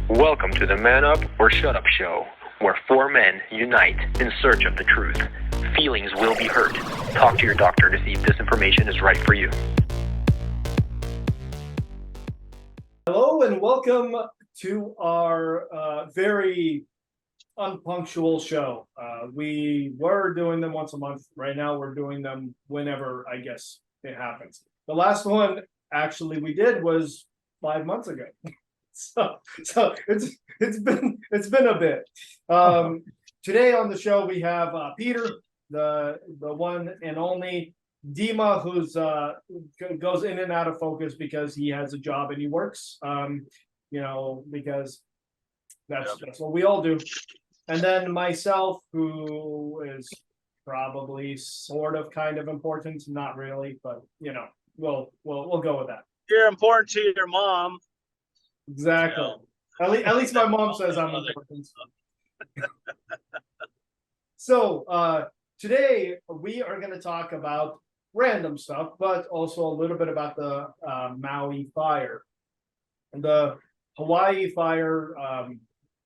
Welcome to the Man Up or Shut Up show, where four men unite in search of the truth. Feelings will be hurt. Talk to your doctor to see if this information is right for you. Hello and welcome to our very unpunctual show. We were doing them once a month. Right now we're doing them whenever, I guess, it happens. The last one actually we did was 5 months ago. So it's been a bit. Today on the show we have Peter, the one and only, Dima, who's goes in and out of focus because he has a job and he works. Because that's what we all do. And then myself, who is probably sort of kind of important, not really, but we'll go with that. You're important to your mom. Exactly. At least my mom says I'm important. So today we are going to talk about random stuff, but also a little bit about the Maui fire, and the Hawaii fire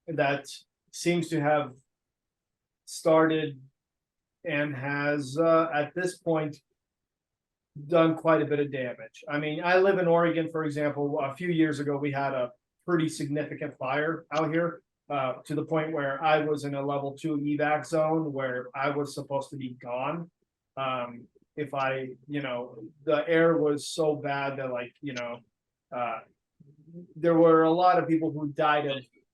that seems to have started and has at this point done quite a bit of damage. I mean, I live in Oregon, for example. A few years ago, we had a pretty significant fire out here, to the point where I was in a level 2 evac zone where I was supposed to be gone. If I, the air was so bad that there were a lot of people who died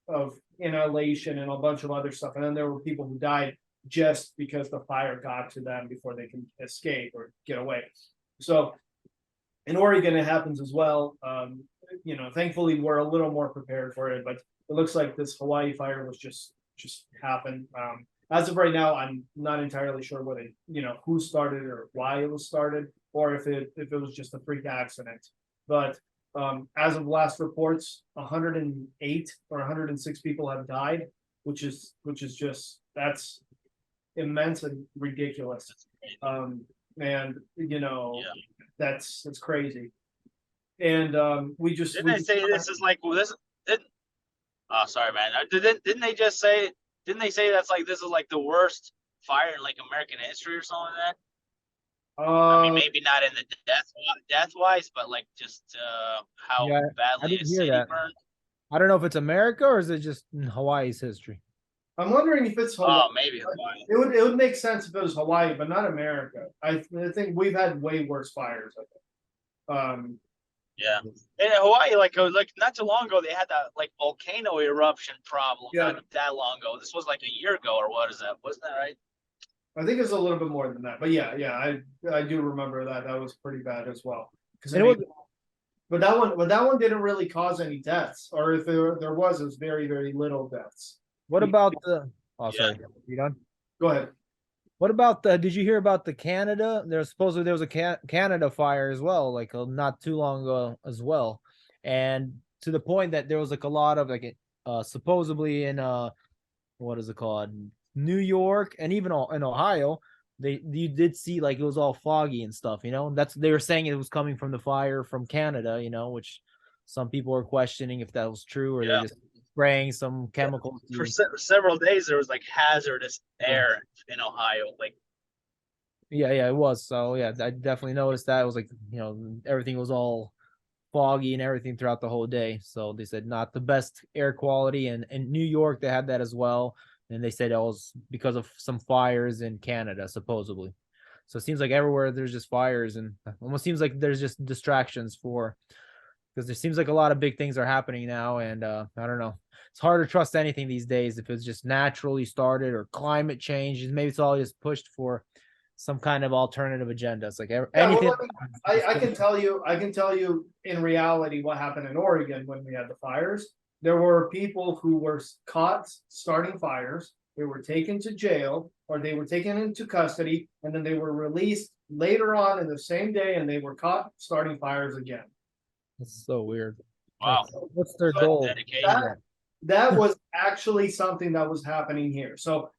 of inhalation and a bunch of other stuff. And then there were people who died just because the fire got to them before they can escape or get away. So in Oregon, it happens as well. Thankfully, we're a little more prepared for it, but it looks like this Hawaii fire was just happened. As of right now, I'm not entirely sure whether who started or why it was started, or if it was just a freak accident. But as of last reports, 108 or 106 people have died, which is just, that's immense and ridiculous. That's crazy. And we just didn't they say this is like this? Oh, sorry, man. Didn't they just say? Didn't they say that's like this is like the worst fire in like American history or something like that? I mean, maybe not in the death wise, but like just how badly a city burned. I don't know if it's America or is it just in Hawaii's history. I'm wondering if it's Hawaii. Oh, maybe Hawaii. It would make sense if it was Hawaii, but not America. I think we've had way worse fires. I think. Yeah, in Hawaii, like not too long ago, they had that like volcano eruption problem. Yeah. Not that long ago. This was like a year ago, or what is that? Wasn't that right? I think it's a little bit more than that, but yeah, I do remember that was pretty bad as well. But that one didn't really cause any deaths, or if there was, it was very, very little deaths. What about the? Oh, sorry. You done? Go ahead. What about the? Did you hear about the Canada? There's supposedly there was a Canada fire as well, like not too long ago as well, and to the point that there was like a lot of like supposedly in what is it called, New York, and even in Ohio, you did see like it was all foggy and stuff. That's they were saying it was coming from the fire from Canada. Which some people are questioning if that was true or they're just spraying some chemicals. For several days, there was like hazardous air in Ohio. Like, yeah, it was. So yeah, I definitely noticed that. It was like everything was all foggy and everything throughout the whole day. So they said not the best air quality, and in New York they had that as well. And they said it was because of some fires in Canada, supposedly. So it seems like everywhere there's just fires, and almost seems like there's just distractions because there seems like a lot of big things are happening now. And I don't know. It's hard to trust anything these days if it's just naturally started or climate change. Maybe it's all just pushed for some kind of alternative agenda. It's like anything. Well, I can tell you in reality what happened in Oregon when we had the fires. There were people who were caught starting fires. They were taken to jail, or they were taken into custody, and then they were released later on in the same day, and they were caught starting fires again. It's so weird. Wow. What's their goal? That was actually something that was happening here. So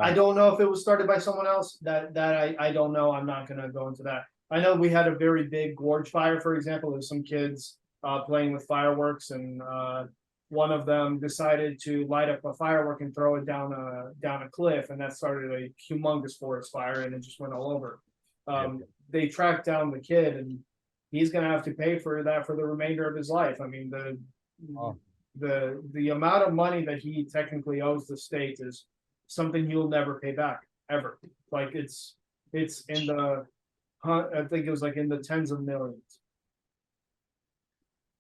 I don't know if it was started by someone else. That I don't know. I'm not going to go into that. I know we had a very big gorge fire, for example. There's some kids playing with fireworks, and one of them decided to light up a firework and throw it down a cliff, and that started a humongous forest fire, and it just went all over. They tracked down the kid, and he's gonna have to pay for that for the remainder of his life. I mean, the amount of money that he technically owes the state is something he'll never pay back ever. Like it's in the, I think it was like in the tens of millions.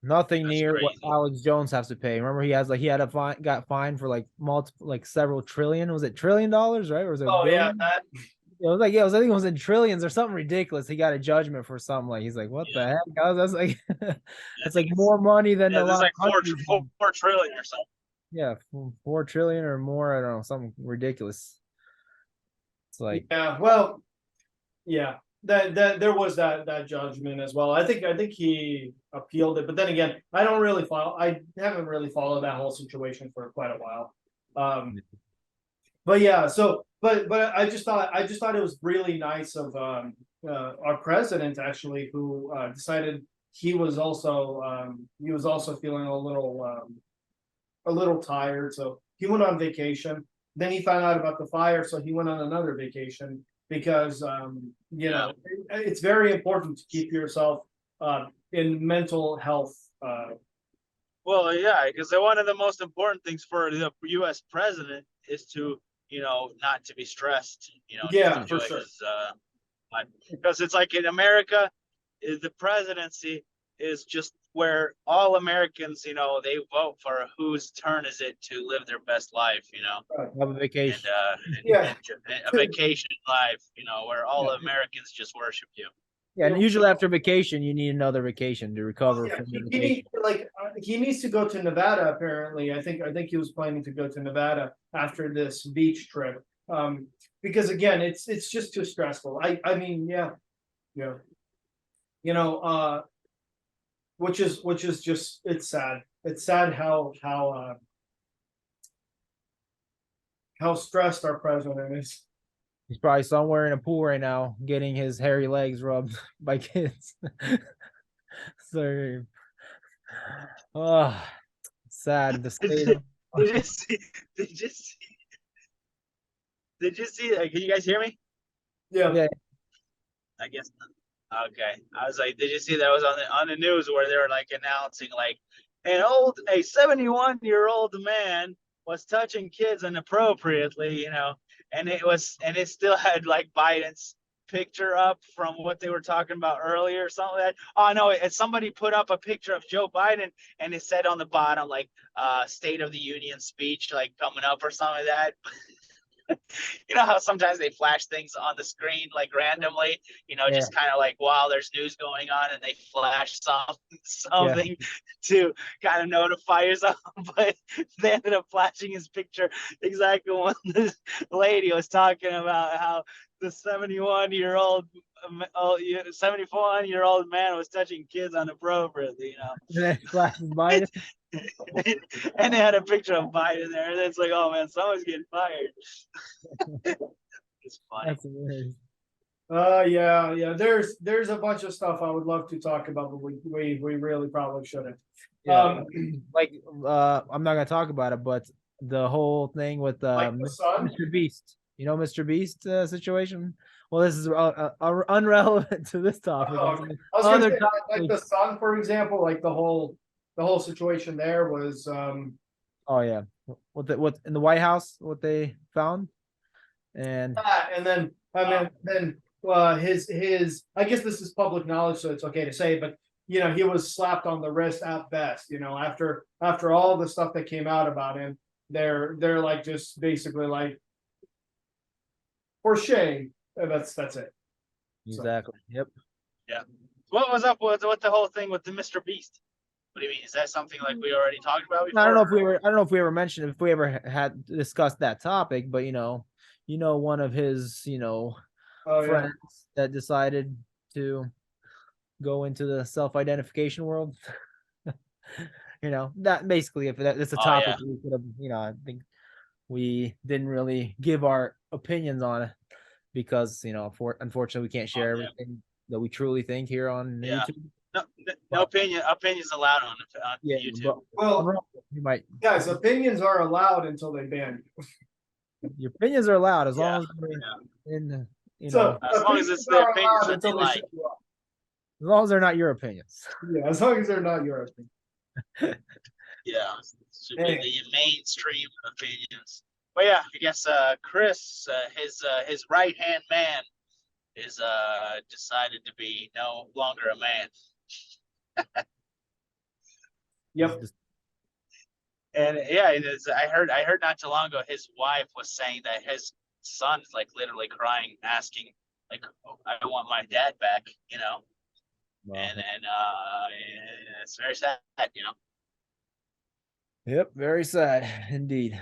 Nothing That's near what crazy. Alex Jones has to pay. Remember, he had a fine, got fined for like multiple, like several trillion. Was it $1 trillion, right? Or was it a billion? that It was like, yeah, I think it was in trillions or something ridiculous. He got a judgment for something like, he's like, what the heck? That's like, it's like more money than a Yeah, there's lot like of countries. 4 trillion or something. Yeah, 4 trillion or more. I don't know, something ridiculous. It's like, yeah, well, yeah, that there was that judgment as well. I think he appealed it, but then again, I haven't really followed that whole situation for quite a while. But yeah, so but I just thought it was really nice of our president actually, who decided he was also feeling a little tired, so he went on vacation. Then he found out about the fire, so he went on another vacation because it's very important to keep yourself in mental health. Well, yeah, because one of the most important things for the U.S. president is to, not to be stressed. Yeah, just for enjoy sure. his, because it's like in America, the presidency is just where all Americans, they vote for whose turn is it to live their best life, have a vacation. Yeah. a vacation life, where all Americans just worship you. Yeah, and usually after vacation, you need another vacation to recover from the vacation. He needs to go to Nevada. Apparently, I think he was planning to go to Nevada after this beach trip. Because again, it's just too stressful. I mean, yeah, which is just, it's sad. It's sad how stressed our president is. He's probably somewhere in a pool right now, getting his hairy legs rubbed by kids. So, oh, sad. The state of Did you see? Can you guys hear me? Yeah. I guess not. Okay. I was like, did you see that was on the news where they were like announcing like a 71-year-old man was touching kids inappropriately, and it still had like Biden's picture up from what they were talking about earlier, something like that. Oh no, somebody put up a picture of Joe Biden and it said on the bottom like State of the Union speech like coming up or something like that. You know how sometimes they flash things on the screen like randomly, just kind of like while there's news going on and they flash something to kind of notify yourself. But they ended up flashing his picture exactly when this lady was talking about how the 74-year-old man was touching kids inappropriately, And then flashes Biden. And they had a picture of Biden there, and it's like, oh man, someone's getting fired. It's funny. That's amazing. Yeah. There's a bunch of stuff I would love to talk about, but we really probably shouldn't. Yeah. I'm not gonna talk about it, but the whole thing with Mr. Beast, Mr. Beast situation. Well, this is unrelevant to this topic. I was gonna say, like the son, for example, like the whole situation there was oh yeah, what in the White House, what they found, and then his I guess this is public knowledge, so it's okay to say, but he was slapped on the wrist at best. After all the stuff that came out about him, they're like just basically like for shame. That's it. exactly. So. Yep. Yeah. What was up with the whole thing with the Mr. Beast? What do you mean? Is that something like we already talked about before? I don't know if we ever mentioned, if we ever had discussed that topic, but one of his friends that decided to go into the self-identification world. That basically, if it's a topic we could have, I think we didn't really give our opinions on it because unfortunately we can't share everything that we truly think here on YouTube. no opinions allowed on Yeah, YouTube. but Well, you might. guys, opinions are allowed until they ban you. Your opinions are allowed as Yeah, long as they're in, you So know, as long as it's opinions the are opinions allowed that until they they like. shut you up. as long as they're not your opinions. Yeah, as long as they're not your opinion. Yeah, should Hey. be the mainstream opinions. But yeah, I guess Chris, his right hand man, is decided to be no longer a man. Yep. And yeah, I heard not too long ago his wife was saying that his son's like literally crying, asking like, oh, I want my dad back, you know. Wow. And it's very sad, you know. Yep, very sad indeed.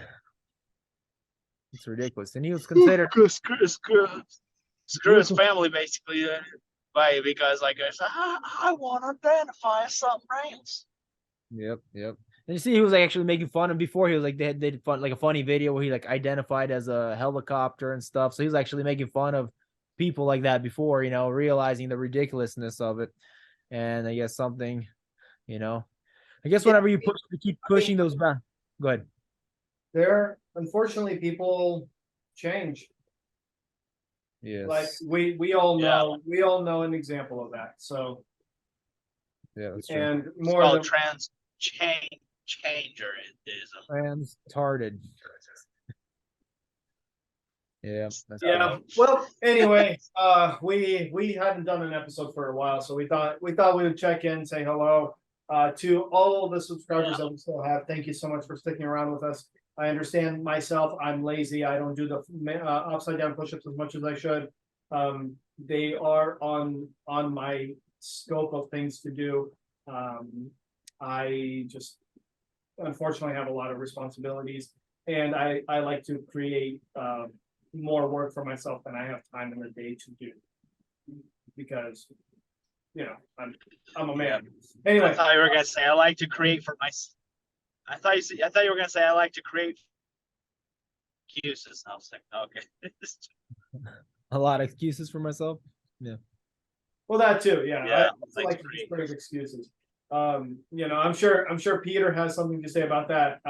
It's ridiculous, and he was considered. Screw his family basically, because like I want to identify as something else. Yep. And you see, he was like actually making fun of before. He was like they did fun like a funny video where he like identified as a helicopter and stuff. So he was actually making fun of people like that before, you know, realizing the ridiculousness of it. And I guess something, you know, I guess whenever you keep pushing those back. Go ahead. There, unfortunately, people change. Yes. Like we all know an example of that. So Yeah, that's true. and It's more called than changerism. Trans-tarded. Yeah. yeah. Well, anyway, we hadn't done an episode for a while, so we thought we would check in, say hello to all the subscribers that we still have. Thank you so much for sticking around with us. I understand myself, I'm lazy. I don't do the upside down push-ups as much as I should. They are on my scope of things to do. I just unfortunately have a lot of responsibilities, and I like to create more work for myself than I have time in the day to do, because you know I'm a man. Anyway, I thought you were gonna say I like to create for myself. I thought you were gonna say I like to create excuses. I was like, okay. A lot of excuses for myself. Yeah. well, that too, yeah. Yeah, I like to create excuses. You know, I'm sure Peter has something to say about that.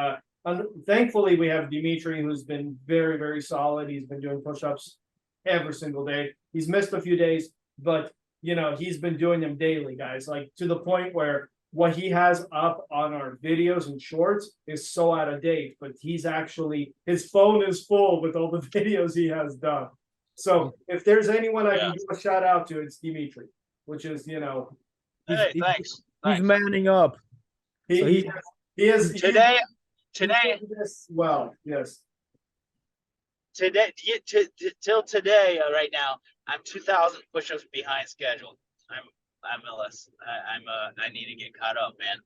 Thankfully, we have Dimitri, who's been very, very solid. He's been doing push-ups every single day. He's missed a few days, but you know, he's been doing them daily, guys. Like to the point where what he has up on our videos and shorts is so out of date, but his phone is full with all the videos he has done. So if there's anyone I can give a shout out to, it's Dimitri, which is, you know, Hey, thanks. He's manning up. he is Today. Well, yes. Today, till today, right now, I'm 2,000 push-ups behind schedule. I need to get caught up, man.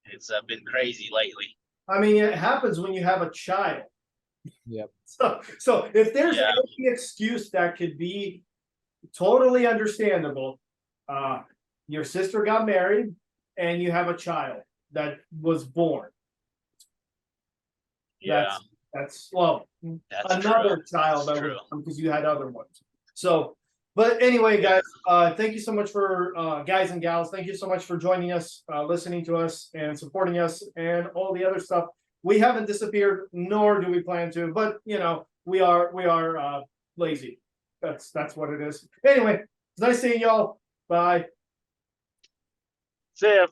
It's been crazy lately. I mean, it happens when you have a child. Yep. So if there's any excuse that could be totally understandable, your sister got married and you have a child that was born. Yeah, That's well, that's another true. child That's that true. was, because you had other ones. So, but anyway, guys, thank you so much for guys and gals. Thank you so much for joining us, listening to us, and supporting us, and all the other stuff. We haven't disappeared, nor do we plan to. But you know, we are lazy. That's what it is. Anyway, it's nice seeing y'all. Bye. See ya.